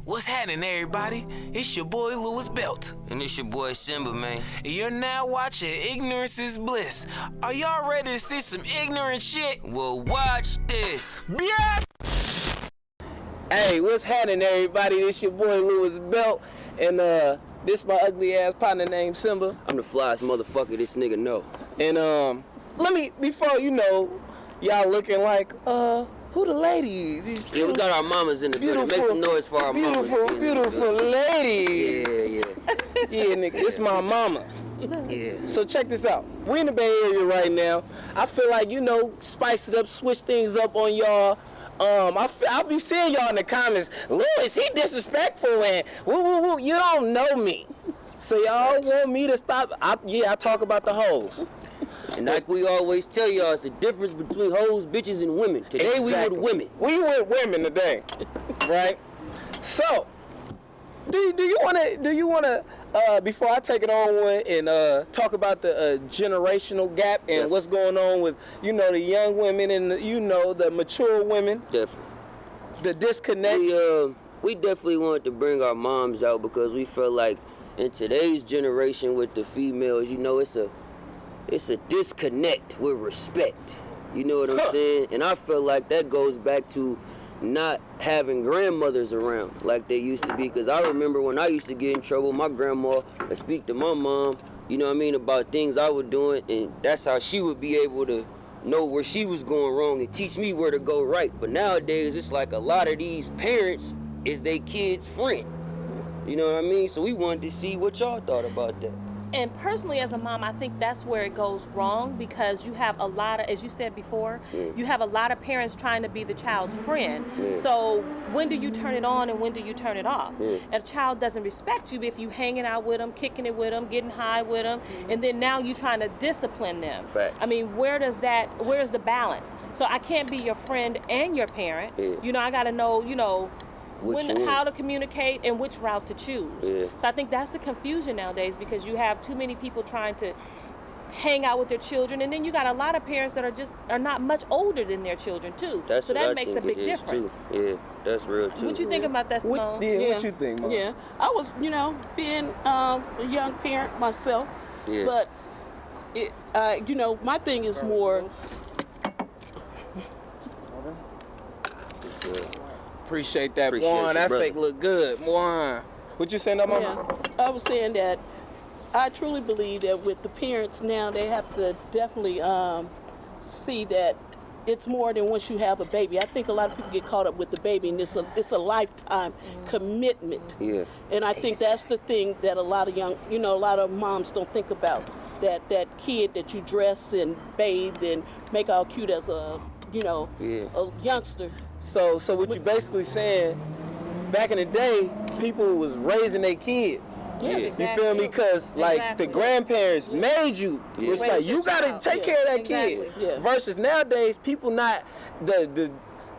What's happening, everybody? It's your boy Louis Belt. And it's your boy Symba, man. And you're now watching Ignorance is Bliss. Are y'all ready to see some ignorant shit? Well, watch this. Yeah! Hey, what's happening, everybody? It's your boy Louis Belt, and this my ugly ass partner named Symba. I'm the flyest motherfucker this nigga know. And let me, before y'all looking like who the ladies? Yeah, we got our mamas in the building. Make some noise for our mamas. Beautiful ladies. Yeah. Yeah, nigga, this my mama. Yeah. So check this out. We in the Bay Area right now. I feel like, spice it up, switch things up on y'all. I'll be seeing y'all in the comments, Louis, he disrespectful and woo. You don't know me. So y'all want me to stop? I talk about the hoes. And like we always tell y'all, it's a difference between hoes, bitches, and women. Today we with women. We with women today, right? So, do you wanna before I take it on and talk about the generational gap and what's going on with the young women and the mature women? Definitely. The disconnect. We definitely wanted to bring our moms out because we feel like in today's generation with the females, it's a disconnect with respect. You know what I'm saying? And I feel like that goes back to not having grandmothers around like they used to be. Because I remember when I used to get in trouble, my grandma would speak to my mom, about things I was doing. And that's how she would be able to know where she was going wrong and teach me where to go right. But nowadays, it's like a lot of these parents is their kids' friend. You know what I mean? So we wanted to see what y'all thought about that. And personally, as a mom, I think that's where it goes wrong because you have a lot of, as you said before, you have a lot of parents trying to be the child's friend. So when do you turn it on and when do you turn it off? And a child doesn't respect you if you hanging out with them, kicking it with them, getting high with them, and then now you trying to discipline them. Facts. I mean, where's the balance? So I can't be your friend and your parent. I got to know, how to communicate and which route to choose. So I think that's the confusion nowadays because you have too many people trying to hang out with their children, and then you got a lot of parents that are not much older than their children too. So that makes a big difference. Yeah, that's real too. What you think about that, Simone? What you think, Mom? Yeah, I was, being a young parent myself, but my thing is more. Appreciate that, Juan. That fake look good, Juan. What you saying, Mama? Yeah. I was saying that I truly believe that with the parents now, they have to definitely see that it's more than once you have a baby. I think a lot of people get caught up with the baby, and it's a lifetime commitment. Yeah. And I think that's the thing that a lot of a lot of moms don't think about. That kid that you dress and bathe and make all cute as a youngster. So what you basically saying, back in the day, people was raising their kids. Yes. You feel me? Because the grandparents made you. It's like you gotta take care of that kid. Yeah. Versus nowadays, people not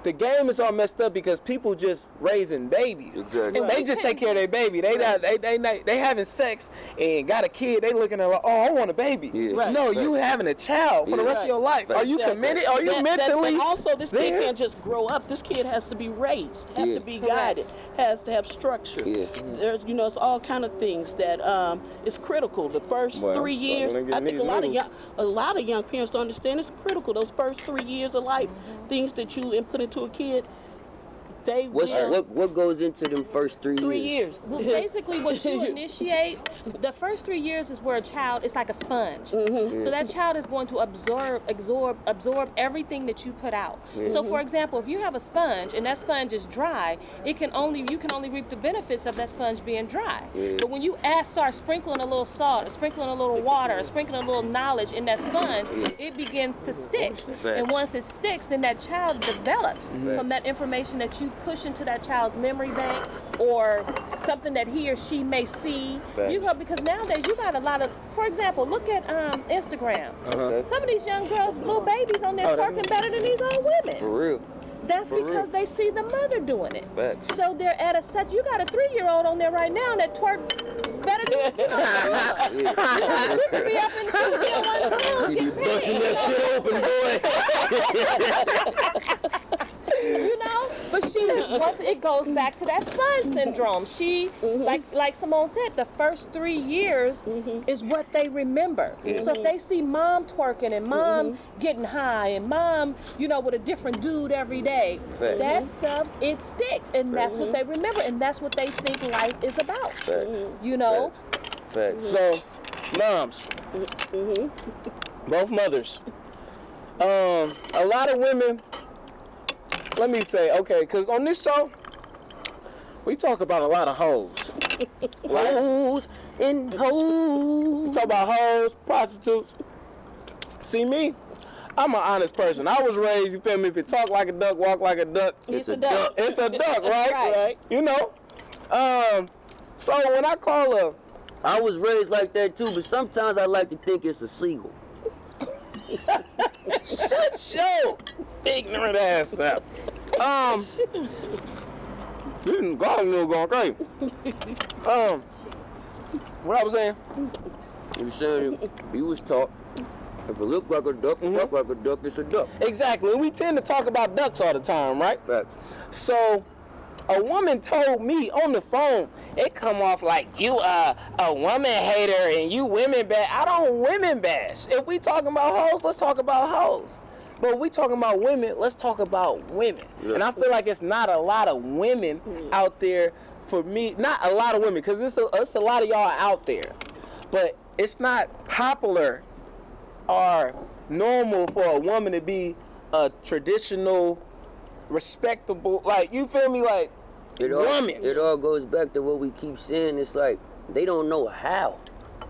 the game is all messed up because people just raising babies. Exactly. They just take care of their baby. They having sex and got a kid. They looking at like, oh, I want a baby. Yeah. Right. No, you having a child for the rest of your life. Are you committed? Are you mentally? But also, this there? kid can't just grow up. This kid has to be raised, have to be guided, has to have structure. Yeah. There's, it's all kind of things that is critical. The first 3 years, I think a lot of young parents don't understand it's critical. Those first 3 years of life, things that you input into a kid, what goes into them first 3 years? 3 years. Well, basically, what you initiate, the first 3 years is where a child is like a sponge. So that child is going to absorb everything that you put out. So, for example, if you have a sponge and that sponge is dry, you can only reap the benefits of that sponge being dry. But when you start sprinkling a little salt, or sprinkling a little water, or sprinkling a little knowledge in that sponge, it begins to stick. And once it sticks, then that child develops from that information that you push into that child's memory bank or something that he or she may see. Because nowadays you got a lot of, for example, look at Instagram. Some of these young girls, little babies on there twerking better than these old women. For real. That's because they see the mother doing it. Facts. So they're at you got a 3-year-old on there right now that twerk better than she could be up and she could be on one phone. She be busting that shit open, boy. But she's once it goes back to that sponge syndrome. She, like Simone said, the first 3 years is what they remember. So if they see mom twerking and mom getting high and mom, with a different dude every day, Fact. that stuff, it sticks. And that's what they remember. And that's what they think life is about. Facts. So, moms, both mothers. A lot of women, let me say, okay, because on this show, we talk about a lot of hoes. Hoes and hoes. We talk about hoes, prostitutes. See me? I'm an honest person. I was raised, you feel me? If you talk like a duck, walk like a duck, It's a duck. it's a duck, right? Right. You know? So when I call her, I was raised like that too, but sometimes I like to think it's a seagull. shut your ignorant ass up. God knew going crazy. What I was saying? You saying you was taught if it look like a duck, walk like a duck, it's a duck. Exactly. We tend to talk about ducks all the time, right? Facts. So, a woman told me on the phone, it come off like you a woman hater and you women bash. I don't women bash. If we talking about hoes, let's talk about hoes. But if we talking about women, let's talk about women. Yeah. And I feel like it's not a lot of women out there for me. Not a lot of women, because it's a lot of y'all out there. But it's not popular or normal for a woman to be a traditional, respectable, like, you feel me, like, woman. It all goes back to what we keep saying. It's like they don't know how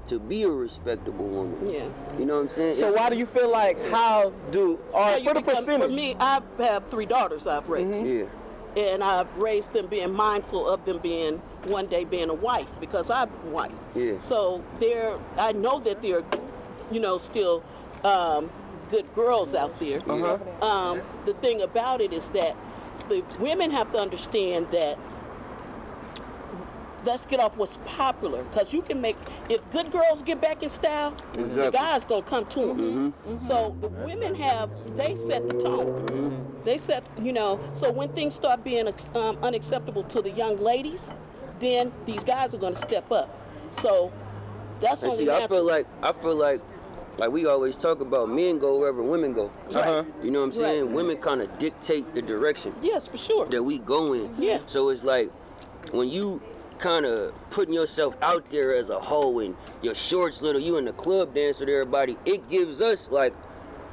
to be a respectable woman. Yeah. You know what I'm saying? So why do you feel like How for the you become- percentage? For me, I have 3 daughters I've raised. Yeah. And I've raised them being mindful of them being one day being a wife, because I'm a wife. Yeah. So I know that they're, still good girls out there. The thing about it is that the women have to understand that, let's get off what's popular, because you can if good girls get back in style, the Exactly. guys gonna come to them. So the women they set the tone. They set, so when things start being unacceptable to the young ladies, then these guys are gonna step up. So that's And only see, I natural. feel like we always talk about men go wherever women go. You know what I'm saying? Right. Women kind of dictate the direction Yes, for sure. that we go in. Yeah. So it's like when you kind of putting yourself out there as a hoe and your shorts little, you in the club dance with everybody, it gives us like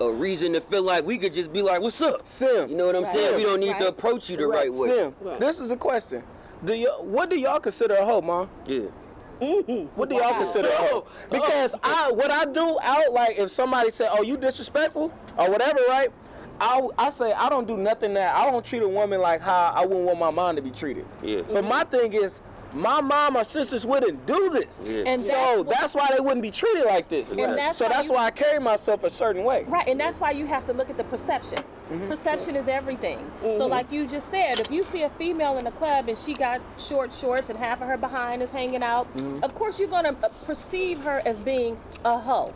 a reason to feel like we could just be like, what's up? Sim. You know what I'm saying? We don't need to Right. approach you the right way. Sim, Right. this is a question. What do y'all consider a hoe, Mom? Yeah. What do y'all consider a hoe? Because what I do out, like, if somebody say, oh, you disrespectful or whatever, right? I say I don't do nothing that I don't treat a woman like how I wouldn't want my mom to be treated. Yeah. But my thing is, my mom or sisters wouldn't do this. Yeah. And So that's why they wouldn't be treated like this. And that's So why that's why I carry myself a certain way. Right, and that's why you have to look at the perception. Perception is everything. So like you just said, if you see a female in a club and she got short shorts and half of her behind is hanging out, of course you're going to perceive her as being a hoe,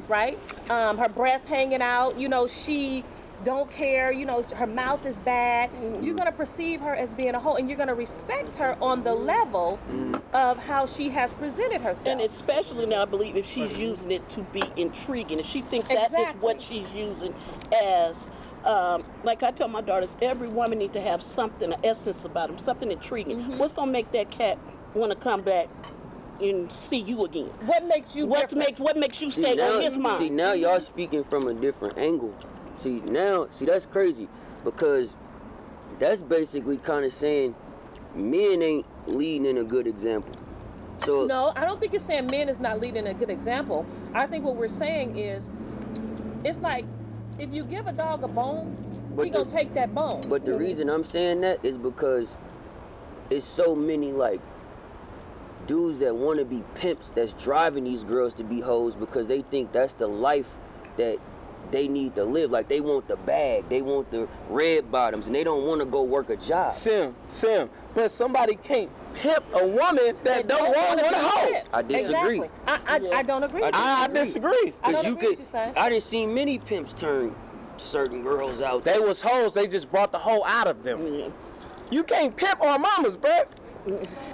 right? Her breasts hanging out, she don't care, her mouth is bad. You're going to perceive her as being a hoe, and you're going to respect her on the level of how she has presented herself. And especially now, I believe if she's using it to be intriguing, if she thinks that is Exactly. what she's using as, like I tell my daughters, every woman needs to have something, an essence about them, something intriguing. What's gonna make that cat want to come back and see you again? What makes you different? What makes you stay on his mind? See, now y'all speaking from a different angle. See, that's crazy, because that's basically kind of saying men ain't leading in a good example. So No, I don't think it's saying men is not leading a good example. I think what we're saying is, it's like, if you give a dog a bone, But he gonna the- take that bone. But the reason I'm saying that is because it's so many like dudes that want to be pimps that's driving these girls to be hoes because they think that's the life that they need to live. Like they want the bag, they want the red bottoms, and they don't want to go work a job. Sim. But somebody can't pimp a woman that don't want wanna a be hoe. pimped. I disagree. Exactly. I don't agree. I disagree. I don't you agree with you, son. I done seen many pimps turn certain girls out. They was hoes. They just brought the hoe out of them. Yeah. You can't pimp our mamas, bro.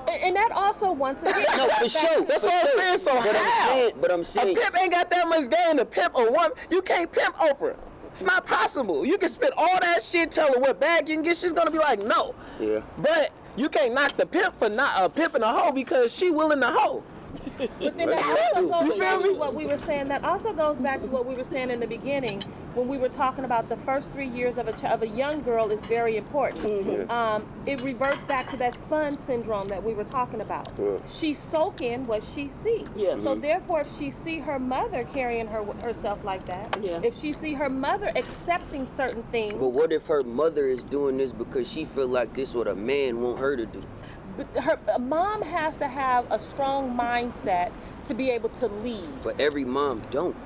And that also, once again, No, for sure. That's what I'm saying. So how? But I'm A saying, pimp ain't got that much game to pimp a woman. You can't pimp Oprah. It's not possible. You can spit all that shit, tell her what bag you can get. She's gonna be like, no. Yeah. But you can't knock the pimp for not pimping a hoe because she willing to hoe. But then that also goes You feel back me? to what we were saying. That also goes back to what we were saying in the beginning when we were talking about the first 3 years of a young girl is very important. It reverts back to that sponge syndrome that we were talking about. She soak in what she see. Yes. So therefore, if she see her mother carrying herself like that, if she see her mother accepting certain things, but what if her mother is doing this because she feel like this what a man want her to do? but her mom has to have a strong mindset to be able to lead, But every mom don't.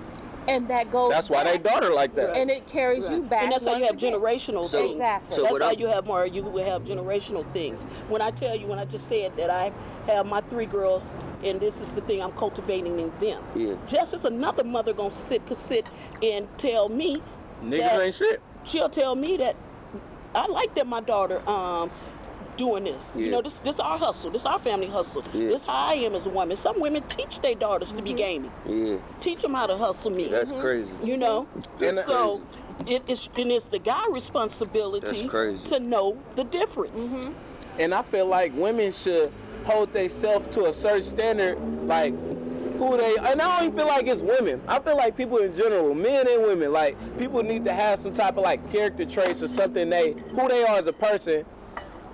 and that goes. That's why they back, daughter like that. and it carries you back. And that's how you once have again. generational So- things. Exactly. so That's what how I'm- you have more. You will have generational things. When I tell you, when I just said that I have my 3 girls, and this is the thing I'm cultivating in them. Yeah. Just as another mother gonna sit and tell me, Niggas that ain't shit. she'll tell me that I like that my daughter doing this. You Yeah. know, this our hustle. This our family hustle. Yeah. This how I am as a woman. Some women teach their daughters to be gaming. Yeah, Teach them how to hustle me. that's crazy. You know, And so it's the guy responsibility That's crazy. to know the difference. And I feel like women should hold themselves to a certain standard, like who they. And I don't even feel like it's women. I feel like people in general, men and women, like people need to have some type of like character traits or something who they are as a person,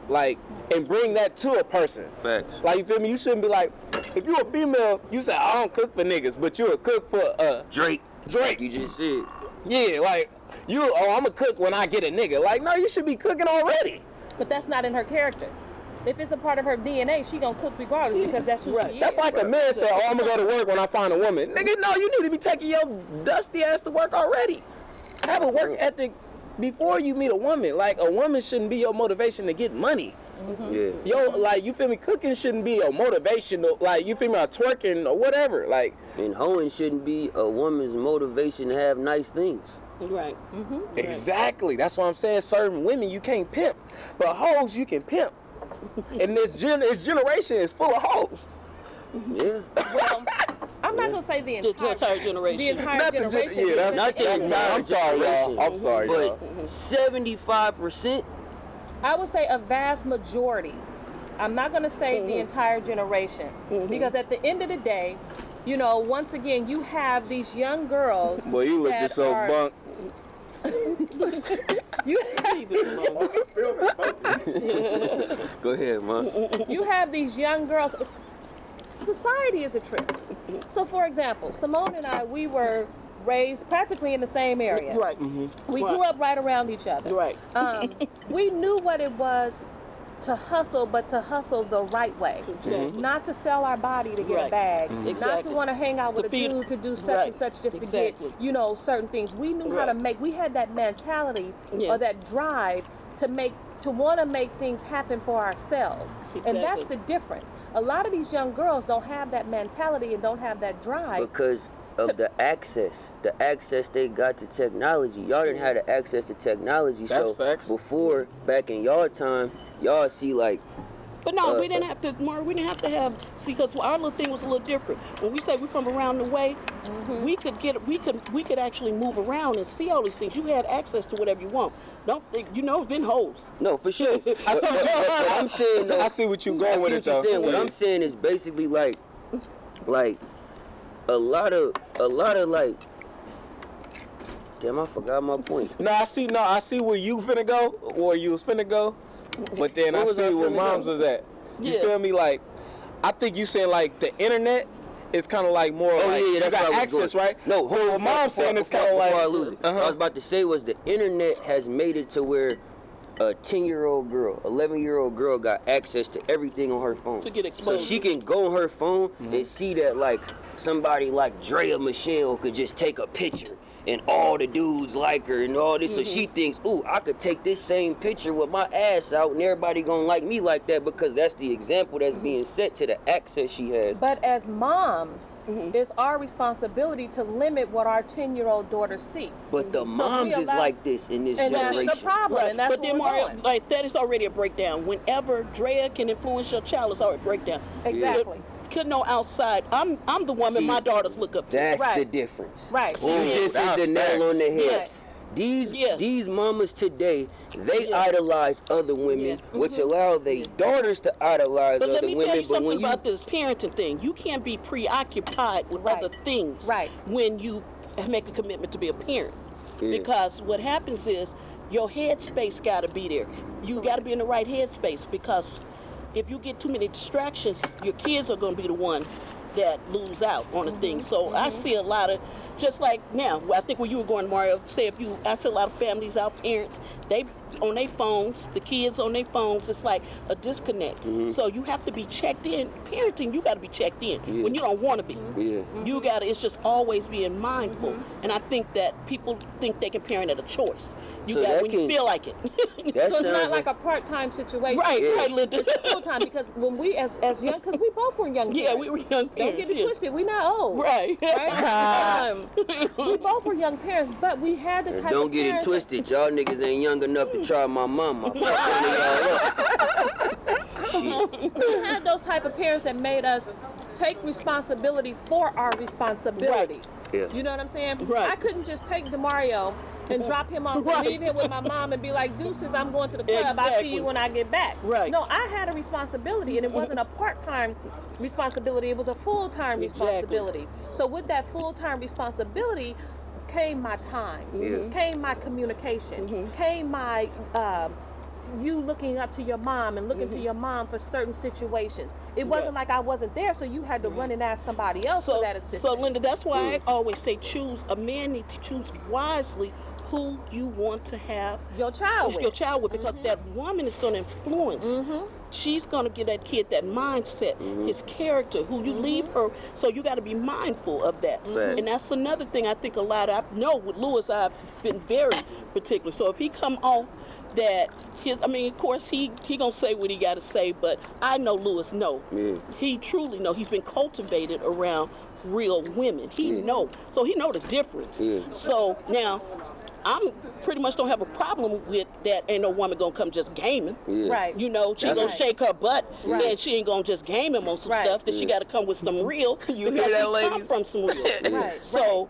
like, and bring that to a person. Facts. Like, you feel me? You shouldn't be like, if you a female, you say I don't cook for niggas, but you a cook for Drake. Drake. You just said. Yeah, like I'm a cook when I get a nigga. Like, no, you should be cooking already. But that's not in her character. If it's a part of her DNA, she gonna cook regardless because that's who she is. That's like a man saying, oh, I'm gonna go to work when I find a woman. Nigga, no, you need to be taking your dusty ass to work already. Have a work ethic before you meet a woman. Like, a woman shouldn't be your motivation to get money. Yeah. Yo, like, you feel me? Cooking shouldn't be your motivation, like, you feel me? Or twerking or whatever. Like, And hoeing shouldn't be a woman's motivation to have nice things. Right. exactly. That's what I'm saying. Certain women you can't pimp, but hoes you can pimp. And this generation is full of hoes. Yeah. Well, I'm not gonna say the The entire, entire generation. The entire Not the generation. yeah, that's Not the because entire I'm sorry, y'all. generation. I'm sorry, y'all. But 75%. I would say a vast majority. I'm not gonna say the entire generation because at the end of the day, you know, once again, you have these young girls. Boy, you looked that so are- bunk. You Go ahead, man. you have these young girls. Society is a trip. So, for example, Simone and I, we were raised practically in the same area. Right. We grew up right around each other. Right. We knew what it was to hustle, but to hustle the right way. Exactly. Not to sell our body to get a Right. bag. Not to Exactly. want to hang out with To a feed- dude to do such Right. and such just Exactly. to get, you know, certain things. We knew how to Right. make, we had that mentality Yeah. or that drive to want to make things happen for ourselves. And that's Exactly. the difference. A lot of these young girls don't have that mentality and don't have that drive. Because of the access they got to technology. Y'all didn't have the access to technology. That's so facts. before, back in y'all time, y'all see like, But no, we didn't have to, Mark, we didn't have to have, see, because our little thing was a little different. When we say we're from around the way, we could actually move around and see all these things. You had access to whatever you want. Don't think, you know, it's been hoes. no, for sure. But I'm saying though, I see what you I going see with what it you're though. saying. What I'm saying is basically like a lot of like, damn, I forgot my point. No, I see where you finna go, or you was finna go, but then Where I was I see where finna moms go? was at. You Yeah. feel me? Like, I think you saying like the internet is kind of like more. Oh like, yeah, that's you what got I was access, going. right? No, hold What on. mom's saying is kind of like. Before I lose it. I was about to say was the internet has made it to where a 10-year-old girl, 11-year-old girl got access to everything on her phone. To get So exposed. she can go on her phone and see that like somebody like Drea Michelle could just take a picture and all the dudes like her and all this, so she thinks, ooh, I could take this same picture with my ass out and everybody gonna like me like that because that's the example that's being set to the access she has. But as moms, it's our responsibility to limit what our 10-year-old daughters see. But the moms is like this in this and generation. that's the problem, Right. and that's But then, what we're Mario, doing. like that is already a breakdown. Whenever Drea can influence your child, it's already a breakdown. Exactly. Could know outside. I'm the woman See, my daughters look up to. That's Right. the difference. Right. You just hit the nail on the head. Yes. These mamas today, they Yes. idolize other women, which allow their daughters to idolize But let other me women. tell you But something when you about this parenting thing. You can't be preoccupied with Right. other things Right. when you make a commitment to be a parent. Yeah. Because what happens is your headspace got to be there. You got to be in the right headspace because if you get too many distractions, your kids are going to be the one that lose out on the thing. So I see a lot of, just like now, I think where you were going, Mario, I see a lot of families out, parents, they on their phones, the kids on their phones, it's like a disconnect. So you have to be checked in. Parenting, you got to be checked in when you don't want to be. Yeah. You got to, it's just always being mindful. And I think that people think they can parent at a choice. You So got that when you can- feel like it. That So it's not sounds like a part-time situation. right, Yeah. right, Linda. Full time, because when we as young, because we both were young. Yeah, parents. we were young Don't parents. get it yeah. twisted. We not old. Right. Right? We both were young parents, but we had the type Don't of get it parents twisted. Y'all niggas ain't young enough to try my mama. Fuck one of y'all up. Shit. we had those type of parents that made us take responsibility for our responsibility. Right. Yeah. You know what I'm saying? Right. I couldn't just take DeMario and drop him off Right. and leave him with my mom and be like, deuces, I'm going to the club. I'll see Exactly. you when I get back. Right. No, I had a responsibility, and it wasn't a part-time responsibility. It was a full-time Exactly. responsibility. So with that full-time responsibility came my time, came my communication, came my you looking up to your mom and looking to your mom for certain situations. It wasn't like I wasn't there, so you had to run and ask somebody else for that assistance. So Linda, that's why I always say a man needs to choose wisely who you want to have Your child with. your child with, because that woman is going to influence. She's going to give that kid that mindset, his character, who you leave her. So you got to be mindful of that. And that's another thing I think a lot of, I know with Lewis, I've been very particular. So if he come off that of course he gonna say what he gotta say, but I know Lewis he truly know. He's been cultivated around real women. He know, so he know the difference. So now I'm pretty much don't have a problem with that. Ain't no woman gonna come just gaming. Right. You know, she gonna shake her butt, and she ain't gonna just game him on some stuff. That she got to come with some real. You because hear that, he come ladies? from some real. Right. So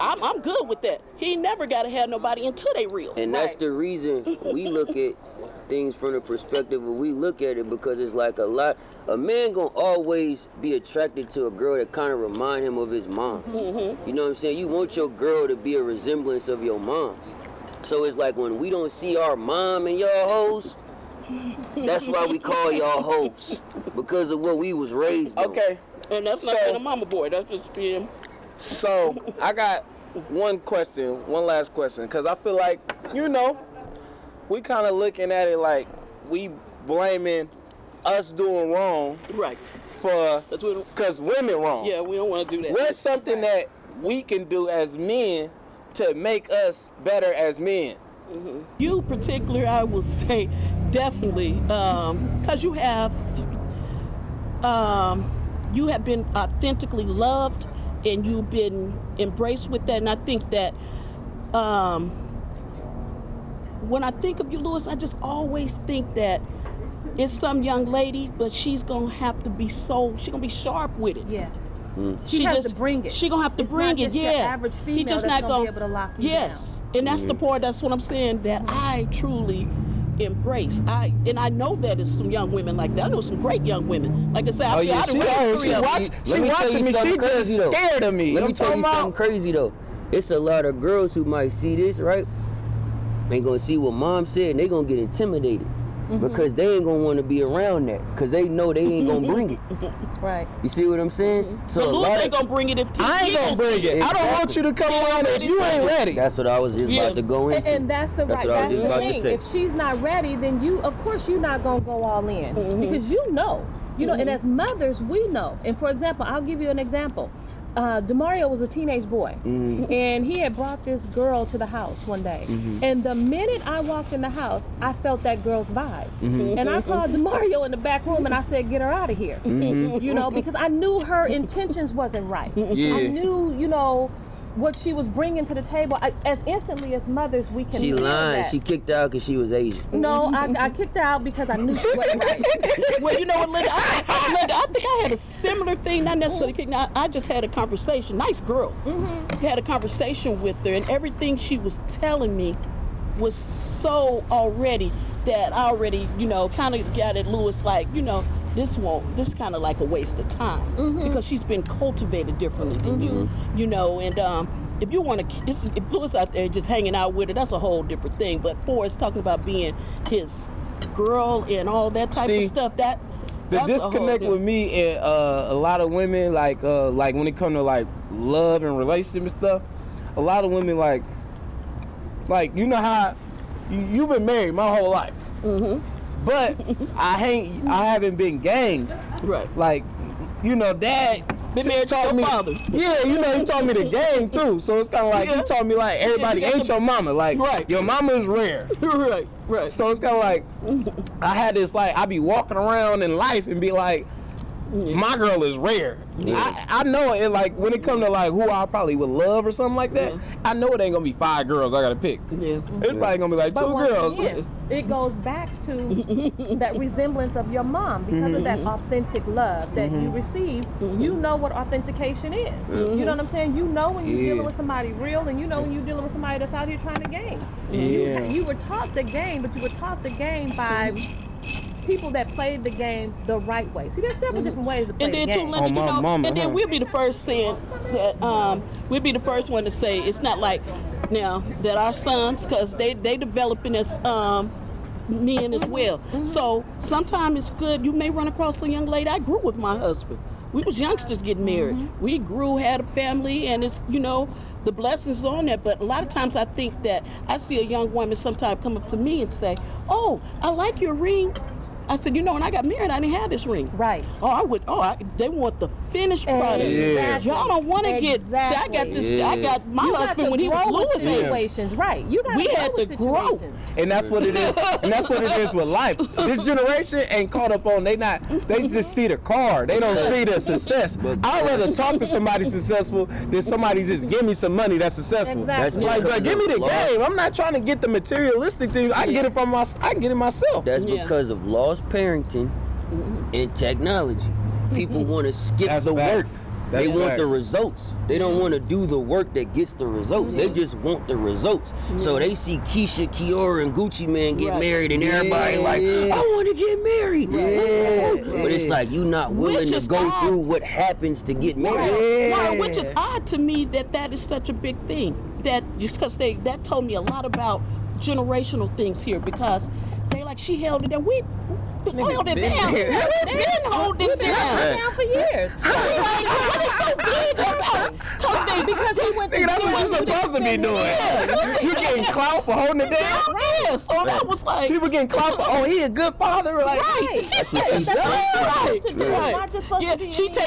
I'm good with that. He never got to have nobody until they real. And that's the reason we look at things from the perspective of we look at it, because it's like a man gonna always be attracted to a girl that kind of remind him of his mom. You know what I'm saying? You want your girl to be a resemblance of your mom. So it's like when we don't see our mom and y'all hoes, that's why we call y'all hoes, because of what we was raised on. Okay. And that's not So- being a mama boy. That's just being. So I got one last question, because I feel like, we kind of looking at it like we blaming us doing wrong Right. because women wrong. Yeah, we don't want to do that. What's something that we can do as men to make us better as men? You particular, I will say, definitely, because you have been authentically loved and you've been embraced with that. And I think that when I think of you, Lewis, I just always think that it's some young lady, but she's gonna have to be she's gonna be sharp with it. Yeah. She has to bring it. She gonna have to It's bring not it. just Yeah. your average female He just that's not gonna be able to lock you Yes, and that's the part. That's what I'm saying. That I truly embrace. I know that it's some young women like that. I know some great young women. Like I said, I She raised three of them. Let me tell watching you me. She something just crazy, though. scared of me. Let me I'm tell you talking something crazy though. It's a lot of girls who might see this, right? They gonna see what mom said and they gonna get intimidated. Because they ain't gonna want to be around that, because they know they ain't gonna bring it. Right. You see what I'm saying? So But a Lewis lot ain't of, gonna bring it if I ain't gonna bring it. I don't want you to come around if you ain't ready. that's what I was just about to go into. And that's the That's right. what I was That's just the about to thing. say. If she's not ready, then of course, you're not gonna go all in because you know. And as mothers, we know. And for example, I'll give you an example. DeMario was a teenage boy, and he had brought this girl to the house one day. And the minute I walked in the house, I felt that girl's vibe. And I called DeMario in the back room and I said, "Get her out of here," you know, because I knew her intentions wasn't right. I knew, you know, what she was bringing to the table. As instantly as mothers, we can. She feel lied. that. She kicked out because she was Asian. No, I kicked her out because I knew she wasn't right. Well, you know what, Linda? I think I had a similar thing, not necessarily kicking out. I just had a conversation. Nice girl. Had a conversation with her, and everything she was telling me was so already that I already, you know, kind of got at Lewis like, you know, this is kind of like a waste of time because she's been cultivated differently than you, you know, and if you want to, if Lewis out there just hanging out with her, that's a whole different thing. But Forrest talking about being his girl and all that type of stuff, the that's disconnect with me and a lot of women, like when it comes to like love and relationship and stuff, a lot of women like you know how you've been married my whole life, but I haven't been gang, right? Like, you know, Dad been married to your father. Yeah, you know, he taught me the game too. So it's kind of like he taught me like everybody ain't your mama. Like, your mama is rare. Right. So it's kind of like I had this like I be walking around in life and be like, my girl is rare. I know it. Like when it come to like who I probably would love or something like that, I know it ain't gonna be 5 girls I gotta pick. It's probably gonna be like 2 girls. Again, it goes back to that resemblance of your mom because of that authentic love that you receive. You know what authentication is. You know what I'm saying? You know when you're dealing with somebody real, and you know when you're dealing with somebody that's out here trying to game. You were taught the game, but you were taught the game by people that played the game the right way. See, there's several different ways to play the game. And then too, Linda, you know, and then we'll be the first saying that we'll be the first one to say it's not like now that our sons, because they developing as men as well. So sometimes it's good. You may run across a young lady. I grew with my husband. We was youngsters getting married. We grew, had a family, and it's, you know, the blessings on that. But a lot of times I think that I see a young woman sometimes come up to me and say, "Oh, I like your ring." I said, you know, when I got married, I didn't have this ring. Right. They want the finished product. Exactly. Y'all don't want to get, see, I got this, I got my husband when he was Lewis situations. Right. You got we had to grow. And that's what it is. And that's what it is with life. This generation ain't caught up on, they just see the car. They don't see the success. I'd rather talk to somebody successful than somebody just give me some money that's successful. Exactly. Like, give me the game. I'm not trying to get the materialistic things. I can get it I can get it myself. That's because of lost parenting and technology. People want to skip the work. They want the results. They don't want to do the work that gets the results. They just want the results. So they see Keisha, Kiora, and Gucci Man get married, and everybody like, I want to get married. But it's like you not willing to go through what happens to get married. Right, which is odd to me that is such a big thing. That just because that told me a lot about generational things here, because they like she held it and we held it down. We've been holding it down for years. What is so big about? Because he went Nigga, that's what you're supposed to be doing. You getting clout for holding it down? Yeah, so that was like people getting clout for, he a good father. Like, That's what she said. Yeah,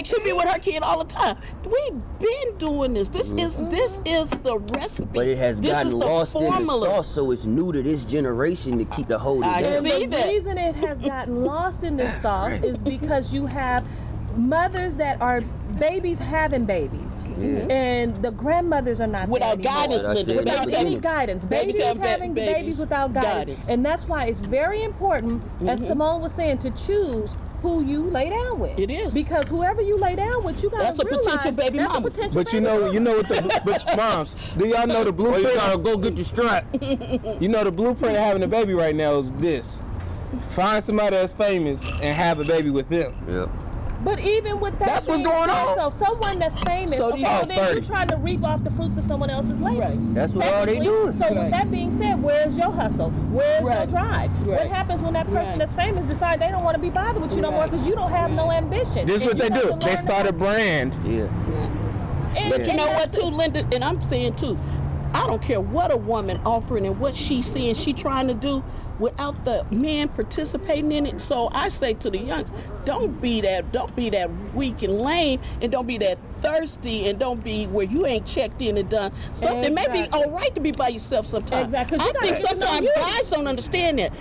she be with her kid all the time. We've been doing this. This is the recipe. But it has gotten lost in the sauce, so it's new to this generation to keep the hold I down. see the reason it has gotten lost in this sauce is because you have mothers that are babies having babies. And the grandmothers are not without guidance, without any guidance. Babies having babies without guidance. And that's why it's very important, as Simone was saying, to choose who you lay down with. It is. Because whoever you lay down with, you gotta realize potential baby that's mama. A potential but you know what but moms, do y'all know the blueprint? You gotta go get the strap. You know the blueprint of having a baby right now is this. Find somebody that's famous and have a baby with them. Yeah. But even with that, that's what's going on. So someone that's famous, then you're trying to reap off the fruits of someone else's labor. Right. That's what all they doing. So with that being said, where's your hustle? Where's your drive? What happens when that person that's famous decide they don't want to be bothered with you no more because you don't have no ambition? This is what they do. They start a brand. But you know what, too, Linda, and I'm saying too, I don't care what a woman offering and what she's saying she trying to do. without the men participating in it. So I say to the youngs, don't be that weak and lame, and don't be that thirsty, and don't be where you ain't checked in and done something. It may be all right to be by yourself sometimes. Exactly. I think sometimes guys don't understand that.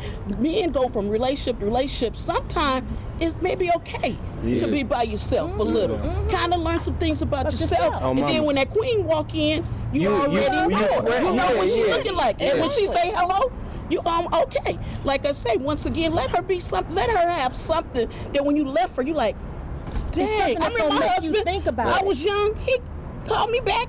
Men go from relationship to relationship. Sometimes it may be okay to be by yourself a little. Kind of learn some things about yourself. And then when that queen walk in, you already know. You know what she looking like. And when she say hello, you okay. Like I say, once again, let her be something. Let her have something that when you left her, you like, dang. I mean, my husband. Think about I was young. He called me back.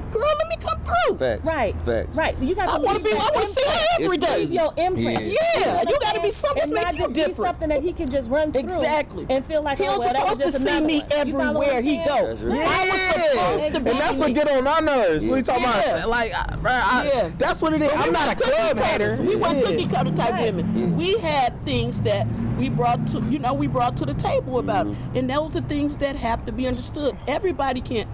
Girl, let me come through. Facts. Right. Facts. Right. You got to I want to see her every day. Leave your imprint. Yeah, you got to be something It's that's not make you just be different. something that he can just run through. Exactly. And feel like, He oh, was well, that was supposed to just see another me one. You follow what everywhere I'm he saying? go. That's right. I was supposed to be. And that's what get on our nerves. We talking Yeah. about like, Yeah. that's what it is. I'm not a club hater. We weren't cookie cutter type Right. women. We had things that we brought to the table about it. And those are things that have to be understood. Everybody can't,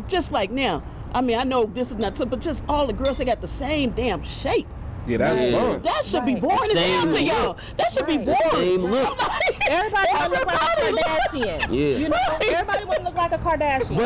just like now. I mean, I know this is not, but just all the girls, they got the same damn shape. Yeah, that's fun. That should be Right. boring as hell to Same y'all. look. That should be Right. boring. Same look. Everybody want to look like a Kardashian. Yeah. You know, everybody want to look like a Kardashian.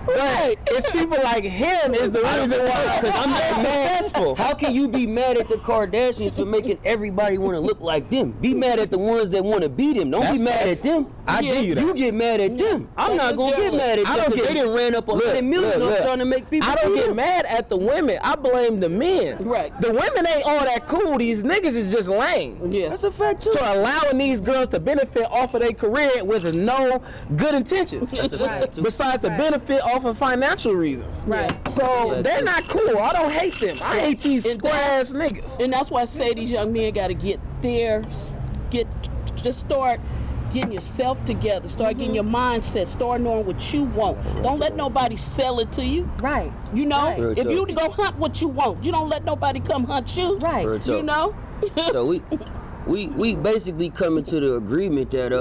But it's people like him is the reason why. Because I'm not successful. How can you be mad at the Kardashians for making everybody want to look like them? Be mad at the ones that want to be them. Don't be mad at them. I give you that. You get mad at them. I'm not That's gonna get different. mad at I them don't because get- they done ran up 100 million on trying to make people. I don't do get them. mad at the women. I blame the men. Right. The women ain't all that cool. These niggas is just lame. Yeah. That's a fact too. So allowing these girls to benefit off of their career with no good intentions. That's a fact too. Besides the benefit off of financial reasons. Right. So they're not cool. I don't hate them. I hate these And square ass niggas. And that's why I say these young men got to just start getting yourself together, start getting your mindset, start knowing what you want. Don't let nobody sell it to you. Right. You know, Right. if you go hunt what you want, you don't let nobody come hunt you. Right. Real You talk. know? So we basically coming to the agreement that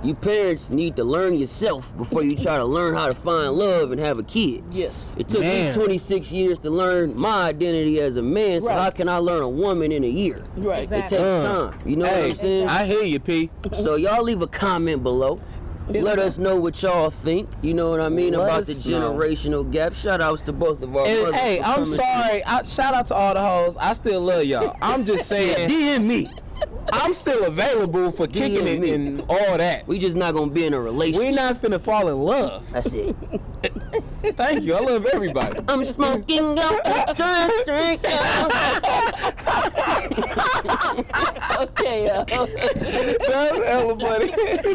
you parents need to learn yourself before you try to learn how to find love and have a kid. Yes. It took Man. me 26 years to learn my identity as a man, so Right. how can I learn a woman in a year? Right. Exactly. It takes time. You know what I'm saying? I hear you, P. So y'all leave a comment below. Let us know what y'all think. You know what I mean Let about us the know. generational gap. Shout outs to both of our And brothers. hey, for I'm coming sorry. Shout out to all the hoes. I still love y'all. I'm just through. Yeah, saying, DM me. I'm still available for kicking it me. and all that. We just not gonna be in a relationship. We not finna fall in love. That's it. Thank you. I love everybody. I'm smoking up, drink. Okay. That's hella funny.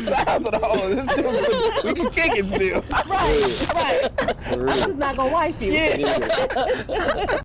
Shout out to the hoes. It's still good. We can kick it still. Right. I'm just not going to wife you. Yeah.